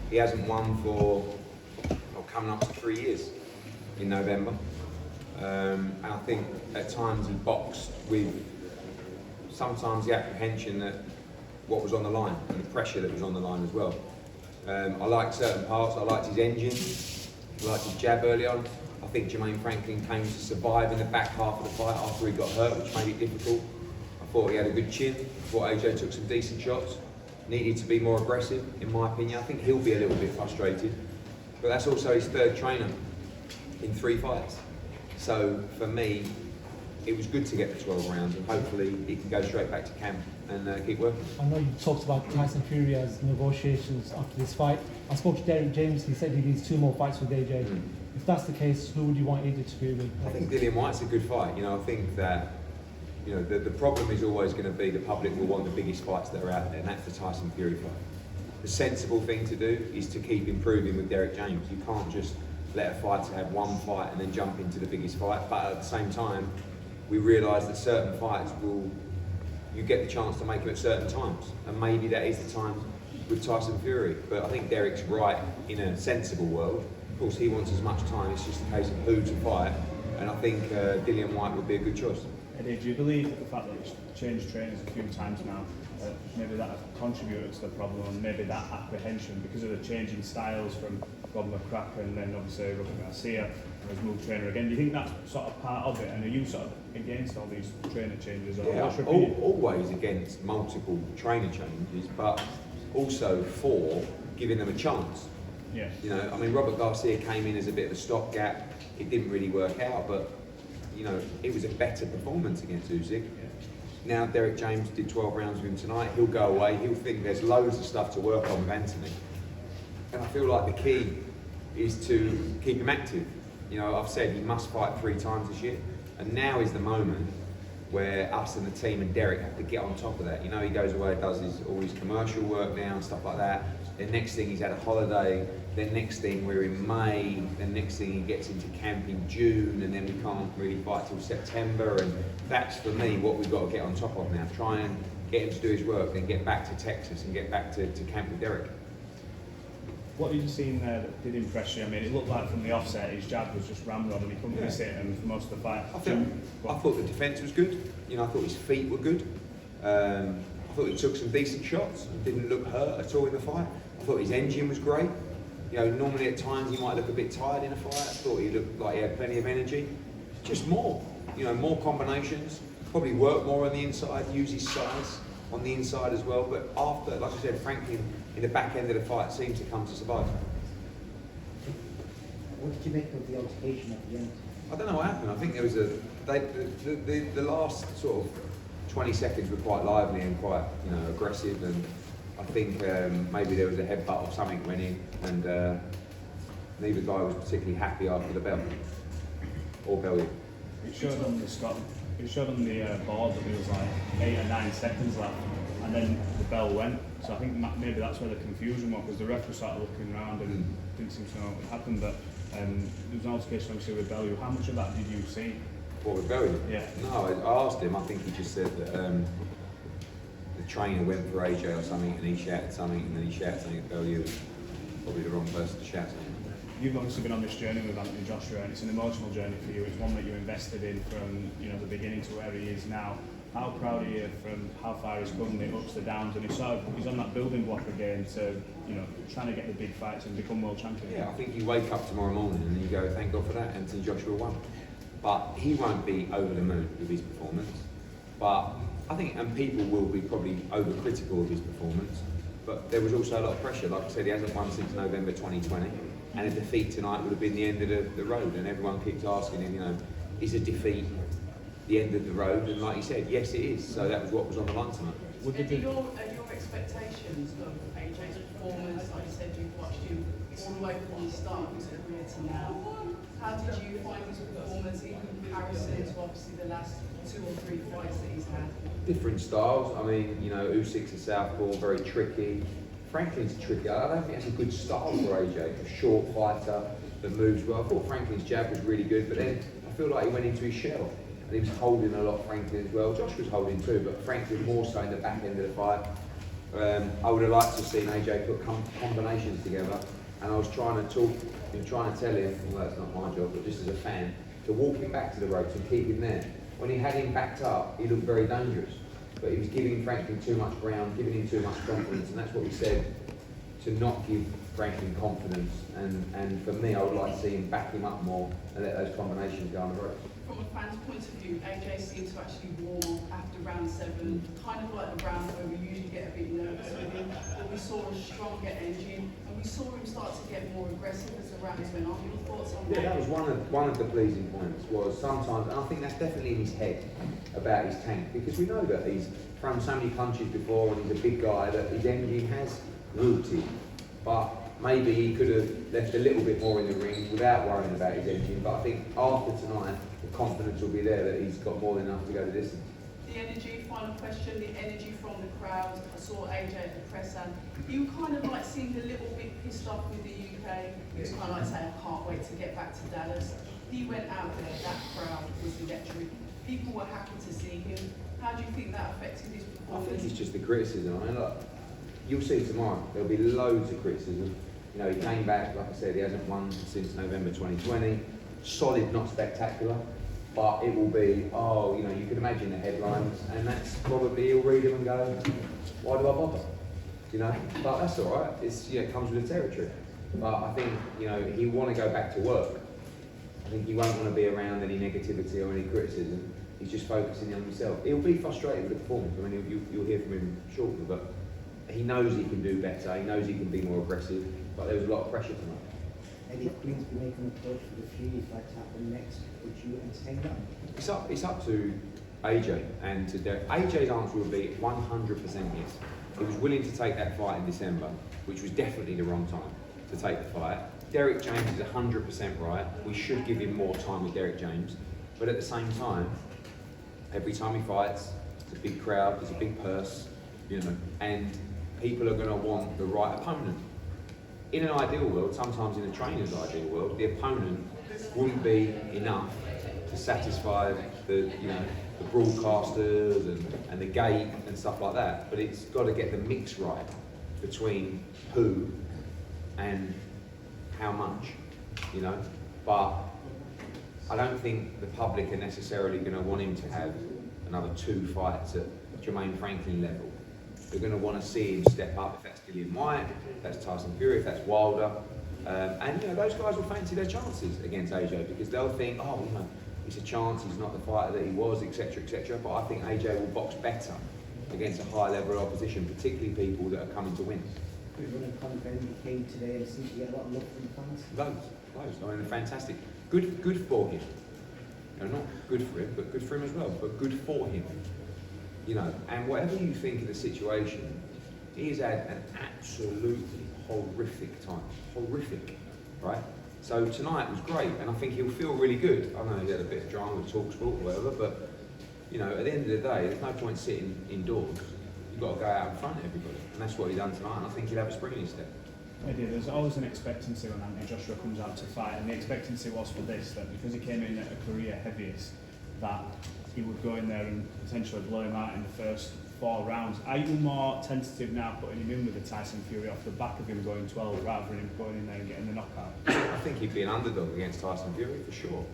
He hasn't won for coming up to 3 years in November. And I think at times he boxed with sometimes the apprehension that what was on the line and the pressure that was on the line as well. I liked certain parts. I liked his engine. I liked his jab early on. I think Jermaine Franklin came to survive in the back half of the fight after he got hurt, which made it difficult. I thought he had a good chin. I thought AJ took some decent shots. Needed to be more aggressive, in my opinion. I think he'll be a little bit frustrated. But that's also his third trainer in 3 fights. So for me, it was good to get the 12 rounds, and hopefully he can go straight back to camp and keep working. I know you talked about Tyson Fury as negotiations after this fight. I spoke to Derek James, he said he needs 2 more fights with AJ. If that's the case, who would you want AJ to be with? I think Dillian Whyte's a good fight. I think that the problem is always going to be the public will want the biggest fights that are out there, and that's the Tyson Fury fight. The sensible thing to do is to keep improving with Derek James. You can't just let a fighter have one fight and then jump into the biggest fight, but at the same time, we realise that certain fights you get the chance to make them at certain times, and maybe that is the time with Tyson Fury. But I think Derek's right in a sensible world. Of course, he wants as much time. It's just a case of who to fight, and I think Dillian Whyte would be a good choice. Eddie, do you believe that the fact that it's changed trainers a few times now, maybe that has contributed to the problem, and maybe that apprehension because of the changing styles from Bob McCracken and then obviously Robert Garcia has moved trainer again? Do you think that's sort of part of it, and are you sort of against all these trainer changes? Or yeah, always against multiple trainer changes, but also for giving them a chance. Yeah. I mean, Robert Garcia came in as a bit of a stopgap. It didn't really work out, but it was a better performance against Usyk. Yeah. Now Derek James did 12 rounds with him tonight. He'll go away. He'll think there's loads of stuff to work on with Anthony. And I feel like the key is to keep him active. I've said he must fight 3 times this year, and now is the moment where us and the team and Derek have to get on top of that. He goes away, does all his commercial work now and stuff like that. Then next thing he's had a holiday. Then next thing we're in May. Then next thing he gets into camp in June, and then we can't really fight till September. And that's for me what we've got to get on top of now. Try and get him to do his work, then get back to Texas and get back to camp with Derek. What have you seen there that did impress you? I mean, it looked like from the offset his jab was just ramrod and he couldn't miss it, and for most of the fight. I thought the defence was good. I thought his feet were good. I thought he took some decent shots and didn't look hurt at all in the fight. I thought his engine was great. Normally at times he might look a bit tired in a fight. I thought he looked like he had plenty of energy. Just more, more combinations. Probably work more on the inside, use his size on the inside as well. But after, like I said, Franklin in the back end of the fight seems to come to survive. What did you make of the altercation at the end? I don't know what happened. I think there was the last sort of 20 seconds were quite lively and quite aggressive, and I think maybe there was a headbutt or something went in, and neither guy was particularly happy after the bell or belly. It showed on the board that there was like 8 or 9 seconds left, and then the bell went. So I think maybe that's where the confusion was, because the ref was sort of looking around and didn't seem to know what happened. But there was an altercation obviously with Bellew. How much of that did you see? What, with Bellew? Yeah. No, I asked him. I think he just said that the trainer went for AJ or something, and he shouted something, and then he shouted something at Bellew. Probably the wrong person to shout something. You've obviously been on this journey with Anthony Joshua, and it's an emotional journey for you. It's one that you invested in from the beginning to where he is now. How proud are you from how far he's come, the ups, the downs, and he's on that building block again to trying to get the big fights and become world champion? Yeah, I think you wake up tomorrow morning and you go, thank God for that, Anthony Joshua won. But he won't be over the moon with his performance. But I think, and people will be probably overcritical of his performance. But there was also a lot of pressure. Like I said, he hasn't won since November 2020. And a defeat tonight would have been the end of the road. And everyone keeps asking him, is a defeat the end of the road? And like he said, yes it is. So that was what was on the line tonight. Your expectations of AJ's performance, like you said, you've watched him all the way from the start of his career to now. How did you find his performance in comparison to obviously the last 2 or 3 fights that he's had? Different styles. I mean, Usyk's a southpaw, very tricky. Franklin's tricky. I don't think that's a good style for AJ. A short fighter that moves well. I thought Franklin's jab was really good, but then I feel like he went into his shell. And he was holding a lot, Franklin as well. Josh was holding too, but Franklin more so in the back end of the fight. I would have liked to have seen AJ put combinations together, and I was trying to tell him, well that's not my job, but just as a fan, to walk him back to the ropes and keep him there. When he had him backed up, he looked very dangerous, but he was giving Franklin too much ground, giving him too much confidence, and that's what we said, to not give Franklin confidence, and for me I would like to see him back him up more and let those combinations go on the ropes. From a fan's point of view, AJ seemed to actually warm up after round 7, kind of like the round where we usually get a bit nervous with him, but we saw a stronger engine, and we saw him start to get more aggressive as the rounds went on. Your thoughts on that? Yeah, that was one of the pleasing points, was sometimes, and I think that's definitely in his head about his tank, because we know that he's thrown so many punches before and he's a big guy that his engine has wilted, but maybe he could have left a little bit more in the ring without worrying about his engine, but I think after tonight, the confidence will be there that he's got more than enough to go the distance. The energy, final question, the energy from the crowd. I saw AJ at the presser. You kind of like seemed a little bit pissed off with the UK. He was kind of like saying, I can't wait to get back to Dallas. He went out there, that crowd was electric. People were happy to see him. How do you think that affected his I performance? think it's just the criticism. I mean, look, you'll see tomorrow, there'll be loads of criticism. You know, he came back, like I said, he hasn't won since November 2020. Solid, not spectacular, but it will be, oh, you know, you can imagine the headlines, and that's probably, he'll read them and go, why do I bother? You know, but that's all right. It's, you know, it comes with the territory. But I think, you know, he'll want to go back to work. I think he won't want to be around any negativity or any criticism. He's just focusing on himself. He'll be frustrated with the performance. I mean, you'll hear from him shortly, but he knows he can do better. He knows he can be more aggressive. But there was a lot of pressure tonight. And if Queen's be making a push for the Fury fight to happen next, would you entertain that? It's up to AJ and to Derek. AJ's answer would be 100% yes. He was willing to take that fight in December, which was definitely the wrong time to take the fight. Derek James is 100% right. We should give him more time with Derek James. But at the same time, every time he fights, it's a big crowd, there's a big purse, you know, and people are going to want the right opponent. In an ideal world, sometimes in a trainer's ideal world, the opponent wouldn't be enough to satisfy the, you know, the broadcasters and the gate and stuff like that. But it's got to get the mix right between who and how much, you know. But I don't think the public are necessarily going to want him to have another 2 fights at Jermaine Franklin level. They're going to want to see him step up, if that's Dillian White, if that's Tyson Fury, if that's Wilder. And, you know, those guys will fancy their chances against AJ because they'll think, oh, you know, it's a chance, he's not the fighter that he was, etc., etc. But I think AJ will box better against a high level of opposition, particularly people that are coming to win. We're running Conor Benn came today and seemed to get a lot of love from the fans. Loads. I mean, fantastic. Good for him. You know, not good for him, but good for him as well. But good for him. You know, and whatever you think of the situation, he's had an absolutely horrific time. Horrific, right? So tonight was great, and I think he'll feel really good. I know he had a bit of drama with TalkSport or whatever, but you know, at the end of the day, there's no point sitting indoors. You've got to go out in front of everybody, and that's what he's done tonight. And I think he'll have a spring in his step. Eddie, there's always an expectancy when Anthony Joshua comes out to fight, and the expectancy was for this, that because he came in at a career heaviest, that he would go in there and potentially blow him out in the first 4 rounds. Are you more tentative now putting him in with the Tyson Fury off the back of him going 12 rather than him going in there and getting the knockout? I think he'd be an underdog against Tyson Fury for sure.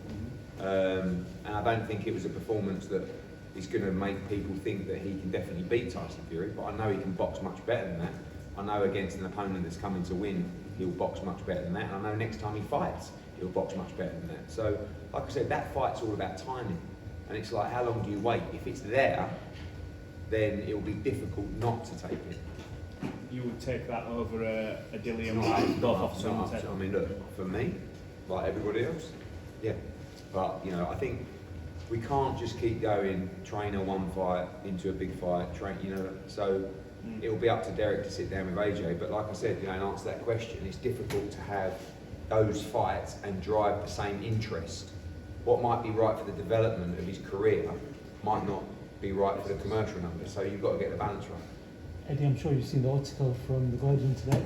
And I don't think it was a performance that is going to make people think that he can definitely beat Tyson Fury, but I know he can box much better than that. I know against an opponent that's coming to win, he'll box much better than that. And I know next time he fights, he'll box much better than that. So, like I said, that fight's all about timing. And it's like, how long do you wait? If it's there, then it'll be difficult not to take it. You would take that over a Dillian White, both off I mean, look, for me, like everybody else, yeah. But, you know, I think we can't just keep going, train a 1 fight into a big fight, train, you know, so it'll be up to Derek to sit down with AJ. But like I said, you know, and answer that question, it's difficult to have those fights and drive the same interest. What might be right for the development of his career might not be right for the commercial numbers. So you've got to get the balance right. Eddie, I'm sure you've seen the article from The Guardian today.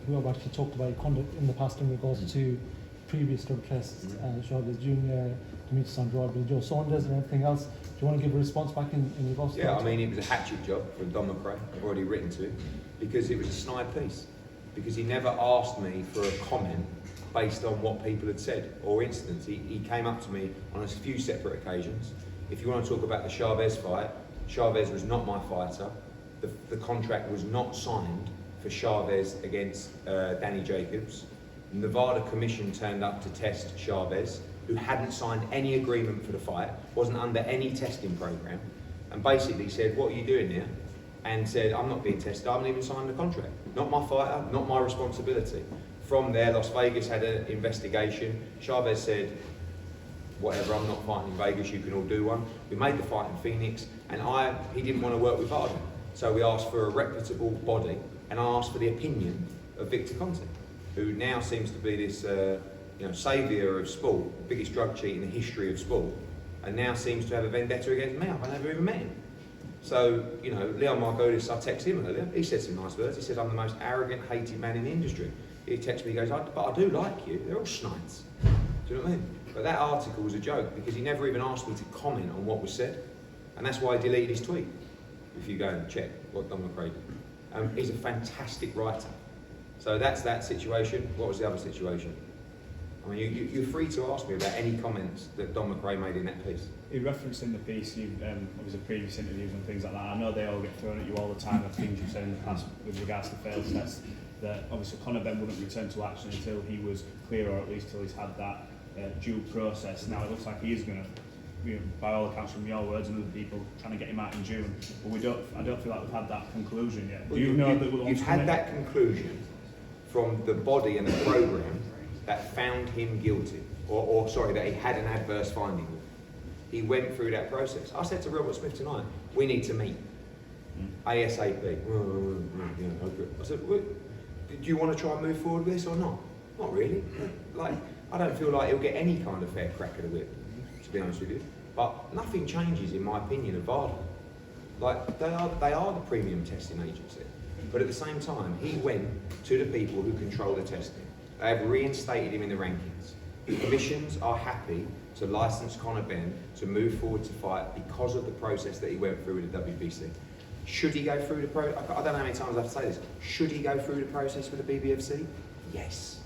We have actually talked about your conduct in the past in regards to previous drug tests, Chavez Jr., Demetrius Andrade, Joe Saunders, and everything else. Do you want to give a response back in regards to that? Yeah, I mean, it was a hatchet job from Don McRae. I've already written to him because it was a snide piece. Because he never asked me for a comment based on what people had said or incidents. He came up to me on a few separate occasions. If you want to talk about the Chavez fight, Chavez was not my fighter. The contract was not signed for Chavez against Danny Jacobs. The Nevada Commission turned up to test Chavez, who hadn't signed any agreement for the fight, wasn't under any testing program, and basically said, "What are you doing here?" And said, "I'm not being tested, I haven't even signed the contract. Not my fighter, not my responsibility." From there, Las Vegas had an investigation. Chavez said, "Whatever, I'm not fighting in Vegas, you can all do one." We made the fight in Phoenix, and he didn't want to work with Varda. So we asked for a reputable body, and I asked for the opinion of Victor Conte, who now seems to be this saviour of sport, biggest drug cheat in the history of sport, and now seems to have a vendetta against me. I've never even met him. So, Leon Margolis, I texted him earlier, he said some nice words. He said, "I'm the most arrogant, hated man in the industry." He texted me, he goes, "But I do like you, they're all schnites." Do you know what I mean? But that article was a joke because he never even asked me to comment on what was said. And that's why I deleted his tweet, if you go and check what Don McRae did. He's a fantastic writer. So that's that situation. What was the other situation? I mean, you're free to ask me about any comments that Don McRae made in that piece. He referenced in the piece, obviously previous interviews and things like that. I know they all get thrown at you all the time of things you've said in the past with regards to failed tests. That obviously Conor Benn wouldn't return to action until he was clear, or at least till he's had that due process. Now it looks like he is going to, by all accounts from your words and other people, trying to get him out in June. But I don't feel like we've had that conclusion yet. Well, Do you know that you've had that conclusion from the body and the programme that found him guilty, or that he had an adverse finding. He went through that process. I said to Robert Smith tonight, "We need to meet ASAP." I said, "Do you want to try and move forward with this or not?" "Not really. I don't feel like he'll get any kind of fair crack of the whip, to be honest with you. But nothing changes, in my opinion, of Varda. They are the premium testing agency. But at the same time, he went to the people who control the testing. They have reinstated him in the rankings. The commissions are happy to license Conor Benn to move forward to fight because of the process that he went through with the WBC. Should he go through the process? I don't know how many times I have to say this. Should he go through the process with the BBFC? Yes.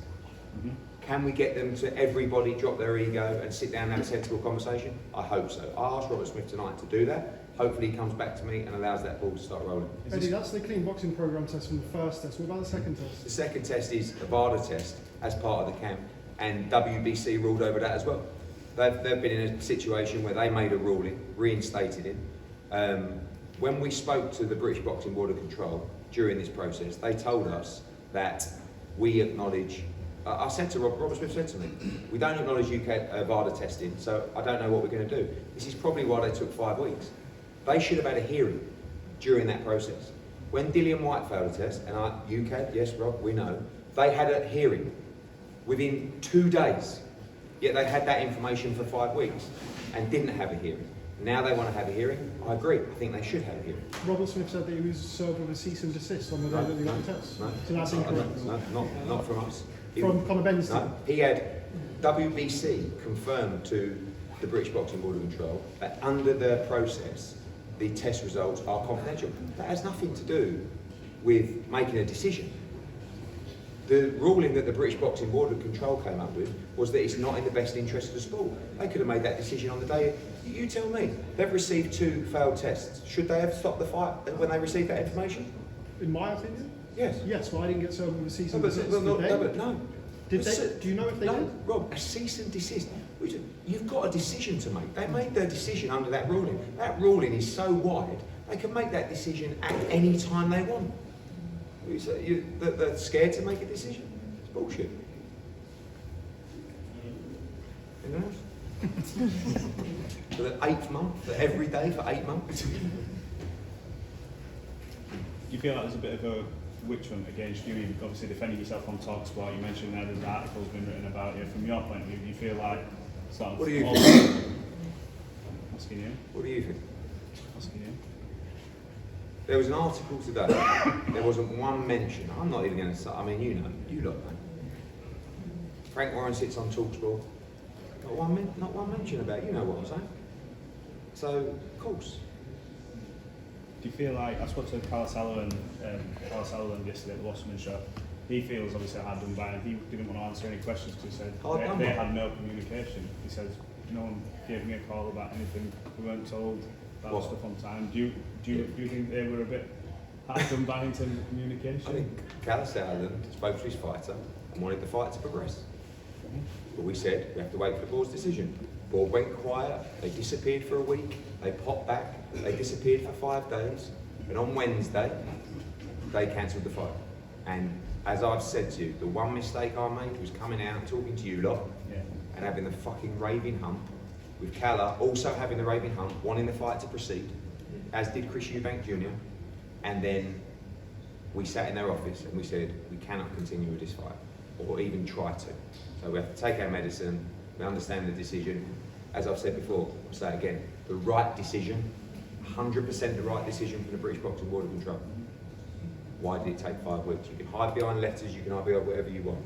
Mm-hmm. Can we get them to everybody drop their ego and sit down and have a sensible conversation? I hope so. I asked Robert Smith tonight to do that. Hopefully he comes back to me and allows that ball to start rolling. Eddie, that's the clean boxing programme test from the first test. What about the second test? The second test is a VADA test as part of the camp, and WBC ruled over that as well. They've been in a situation where they made a ruling, reinstated him. When we spoke to the British Boxing Board of Control during this process, they told us that we acknowledge, I said to Robert Smith said to me, "We don't acknowledge UK VADA testing, so I don't know what we're going to do." This is probably why they took 5 weeks. They should have had a hearing during that process. When Dillian White failed a test, and UK, yes Rob, we know, they had a hearing within 2 days. Yet they had that information for 5 weeks and didn't have a hearing. Now they want to have a hearing. I agree. I think they should have a hearing. Robert Smith said that he was served with a cease and desist on the day that he got the test. No. So that's incorrect. No, not from us. From Conor Benn's team? No, he had WBC confirmed to the British Boxing Board of Control that under the process, the test results are confidential. That has nothing to do with making a decision. The ruling that the British Boxing Board of Control came up with was that it's not in the best interest of the sport. They could have made that decision on the day. You tell me. They've received 2 failed tests. Should they have stopped the fight when they received that information? In my opinion? Yes. Yes, well I didn't get served with a cease and No, desist. no. Did they? Do you know if they no, did? Rob, a cease and desist. You've got a decision to make. They made their decision under that ruling. That ruling is so wide, they can make that decision at any time they want. They're scared to make a decision. It's bullshit. Anyone else? For the 8th month, for every day for 8 months. Do you feel like there's a bit of a witch hunt against you? You've obviously defended yourself on TalkSport. You mentioned there there's articles been written about you. From your point of view, do you feel like sort of... What do you think? Asking you. What do you think? Asking you. There was an article today. There wasn't one mention. I'm not even going to say. I mean, you know, you lot know. Frank Warren sits on TalkSport. Not one mention about it. You know what I'm saying. So, of course. Do you feel like, I spoke to Carl Sullivan yesterday at the Wasserman show. He feels obviously hard done by, and he didn't want to answer any questions because he said they had no communication. He says no one gave me a call about anything. We weren't told about stuff on time. Do you think they were a bit hard done by in terms of communication? I think Carl Sullivan spoke to his fighter and wanted the fight to progress. But we said we have to wait for the board's decision. The board went quiet, they disappeared for a week, they popped back, they disappeared for 5 days, and on Wednesday, they cancelled the fight. And as I've said to you, the one mistake I made was coming out and talking to you lot and having the fucking raving hump, with Calla also having the raving hump, wanting the fight to proceed, as did Chris Eubank Jr. And then we sat in their office and we said, we cannot continue with this fight, or even try to. So we have to take our medicine, we understand the decision. As I've said before, I'll say it again, the right decision, 100% the right decision from the British Boxing Board of Control. Why did it take 5 weeks? You can hide behind letters, you can hide behind whatever you want.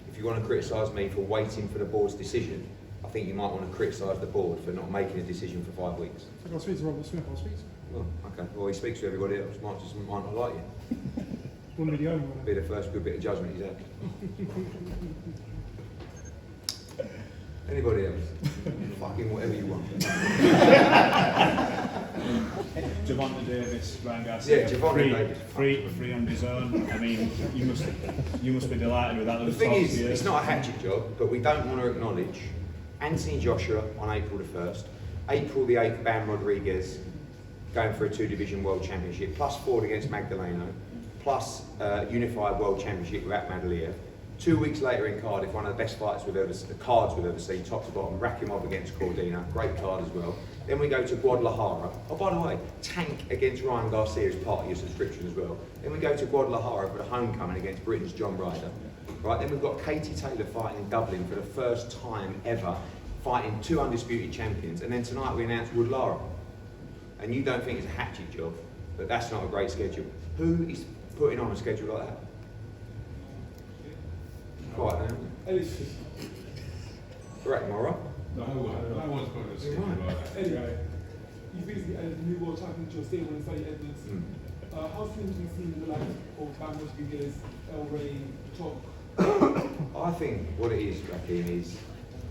If you want to criticise me for waiting for the board's decision, I think you might want to criticise the board for not making a decision for 5 weeks. If I can speak to Robert Smith, I'll speak to him. Well, okay. Well, he speaks to everybody else. Might not like you. Wouldn't be the only one. Be the first good bit of judgment he's had. Anybody else? Fucking whatever you want. Javonte Davis, Ryan Garcia, Yeah, Javonte Davis. free on his own. I mean, you must be delighted with that. The thing is, it's not a hatchet job, but we don't want to acknowledge Anthony Joshua on April the 1st, April the 8th, Bam Rodriguez going for a 2-division world championship, plus Ford against Magdaleno, plus unified world championship with Akmadaliev. 2 weeks later in Cardiff, one of the best fights we've ever seen, top to bottom, Rakimov against Cordina, great card as well. Then we go to Guadalajara. Oh, by the way, Tank against Ryan Garcia is part of your subscription as well. Then we go to Guadalajara for the homecoming against Britain's John Ryder. Right, then we've got Katie Taylor fighting in Dublin for the first time ever, fighting 2 undisputed champions. And then tonight we announce Wood Lara. And you don't think it's a hatchet job, but that's not a great schedule. Who is putting on a schedule like that? Quiet now. Correct, Mara. No, I was going to say Anyway, you basically added the new world champion to your stable in Sonny Edwards. How soon do you see the likes of Bam Rodriguez, El Rey, Chok? I think what it is, Raheem, is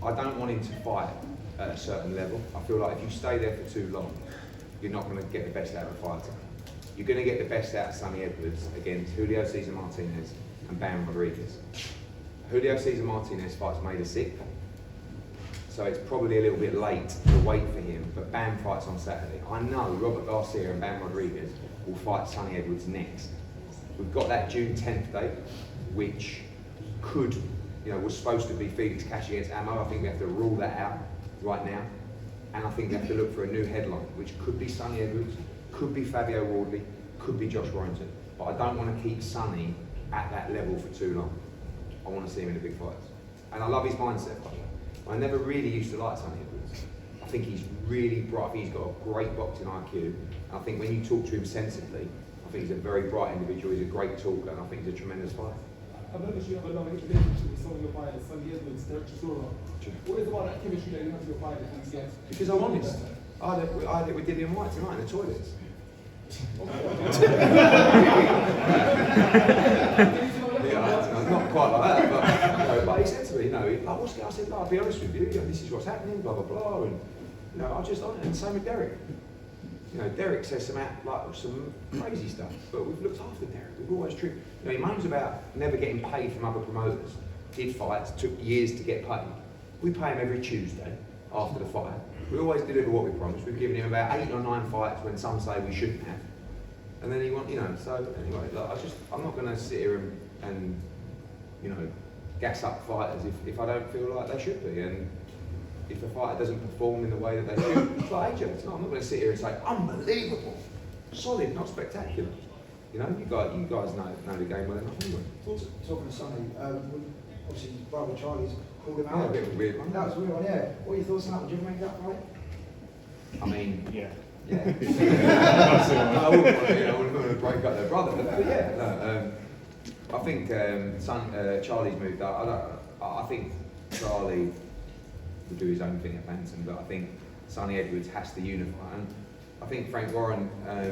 I don't want him to fight at a certain level. I feel like if you stay there for too long, you're not going to get the best out of a fighter. You're going to get the best out of Sonny Edwards against Julio Cesar Martinez and Bam Rodriguez. Julio Cesar Martinez fights May the 6th, so it's probably a little bit late to wait for him, but Bam fights on Saturday. I know Robert Garcia and Bam Rodriguez will fight Sonny Edwards next. We've got that June 10th date, which could, was supposed to be Felix Cash against Ammo. I think we have to rule that out right now. And I think we have to look for a new headline, which could be Sonny Edwards, could be Fabio Wardley, could be Josh Warrington. But I don't want to keep Sonny at that level for too long. I want to see him in the big fights. And I love his mindset, by the way. I never really used to like Sonny Edwards. I think he's really bright. I think he's got a great boxing IQ. And I think when you talk to him sensibly, I think he's a very bright individual. He's a great talker, and I think he's a tremendous fighter. I've noticed you have a long relationship with some of your fighters, Sonny Edwards, Derek Chisora. What is about that chemistry that you have with your fighters these days? Because I'm honest. I had it with Dillian White tonight in the toilets. Not quite like that, but he said to me, what's going on? I said, I'll be honest with you, this is what's happening, blah, blah, blah, and, and same with Derek. Derek says some crazy stuff, but we've looked after Derek, we've always treated, he moans about never getting paid from other promoters, did fights, took years to get paid. We pay him every Tuesday after the fight. We always deliver what we promised. We've given him about 8 or 9 fights when some say we shouldn't have. And then he so anyway, I'm not going to sit here and gas up fighters if I don't feel like they should be. And if a fighter doesn't perform in the way that they should, it's like AJ. I'm not going to sit here and say, unbelievable, solid, not spectacular. You guys know the game well enough anyway. Talking to Sonny, obviously his brother Charlie's called him Yeah, out. a bit of a weird one. That was a weird one, yeah. What are your thoughts on that? Would you ever make that fight? I mean, Yeah. I wouldn't want to break up their brother, but yeah. I think Charlie's moved up. I think Charlie will do his own thing at Bantam, but I think Sonny Edwards has to unify. And I think Frank Warren,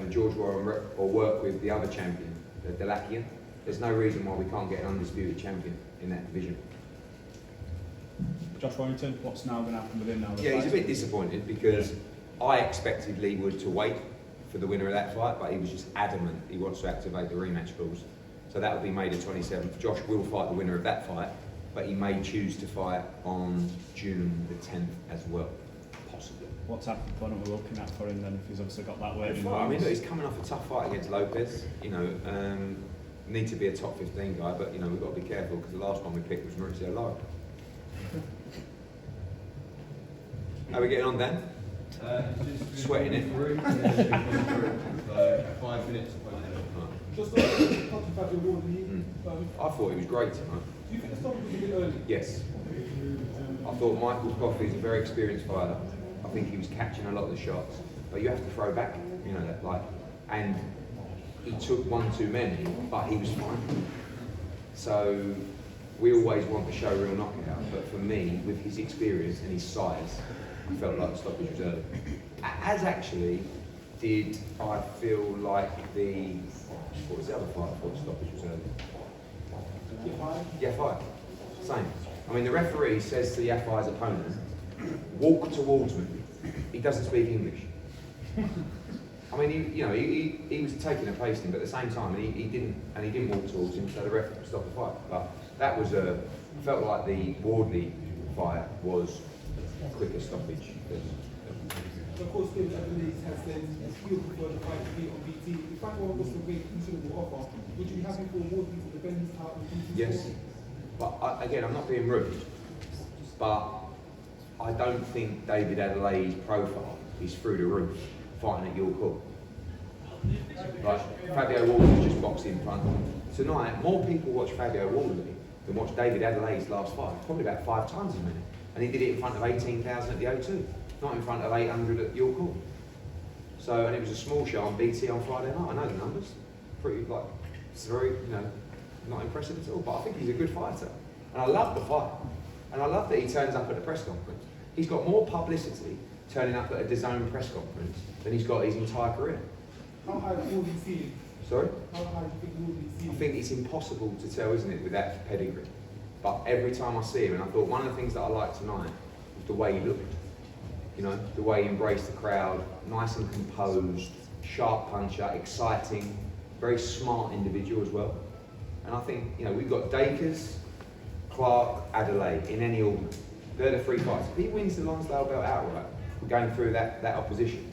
George Warren will work with the other champion, the Delakian. There's no reason why we can't get an undisputed champion in that division. Josh Warrington, what's now going to happen with him now? Yeah, he's a bit disappointed because I expected Lee Wood to wait for the winner of that fight, but he was just adamant he wants to activate the rematch clause. So that will be May the 27th. Josh will fight the winner of that fight, but he may choose to fight on June the 10th as well, possibly. What type of opponent we're looking at for him then, if he's obviously got that weight in I mean, look, he's coming off a tough fight against Lopez. You know, need to be a top 15 guy, but you know we've got to be careful because the last one we picked was Mauricio Lara. How are we getting on, Dan? Sweating it. 5 minutes. Just on talking about the Wardley, I thought he was great tonight. do you think the stoppage was a bit early? Yes. I thought Michael Coffey is a very experienced fighter. I think he was catching a lot of the shots, but you have to throw back, you know that, like, and he took one too many, but he was fine. So we always want the show real knockout, but for me, with his experience and his size, I felt like the stoppage was early. As actually did I feel like what was the other fight? I thought the stoppage was early. Yafai. Same. I mean, the referee says to Yafai's opponent, walk towards me. He doesn't speak English. I mean, he was taking a pasting, but at the same time, he didn't walk towards him, so the ref stopped the fight. But that was felt like the Wardley fight was a quicker stoppage. Of course, David Adelaide has said he would prefer the fight to be on BT. If Frank Warren was to make considerable offer, would you be happy for Wardley to defend his title on BT? Yes, but again, I'm not being rude, but I don't think David Adelaide's profile is through the roof fighting at York Hall. Like, Fabio Wardley's just boxed in front. Tonight, more people watch Fabio Wardley than watch David Adelaide's last fight, probably about 5 times as many. And he did it in front of 18,000 at the O2, not in front of 800 at York Hall. So, and it was a small show on BT on Friday night. I know the numbers. Pretty, like, it's very, not impressive at all, but I think he's a good fighter. And I love the fight. And I love that he turns up at the press conference. He's got more publicity turning up at a DAZN press conference than he's got his entire career. How high do you see him? Sorry? How high do you think Wardley see I him? think it's impossible to tell, isn't it, with that pedigree. But every time I see him, and I thought one of the things that I liked tonight was the way he looked. You know, the way he embraced the crowd, nice and composed, sharp puncher, exciting, very smart individual as well. And I think, we've got Dakers, Clark, Adelaide in any order. They're the 3 fights. If he wins the Lonsdale belt outright, we're going through that opposition.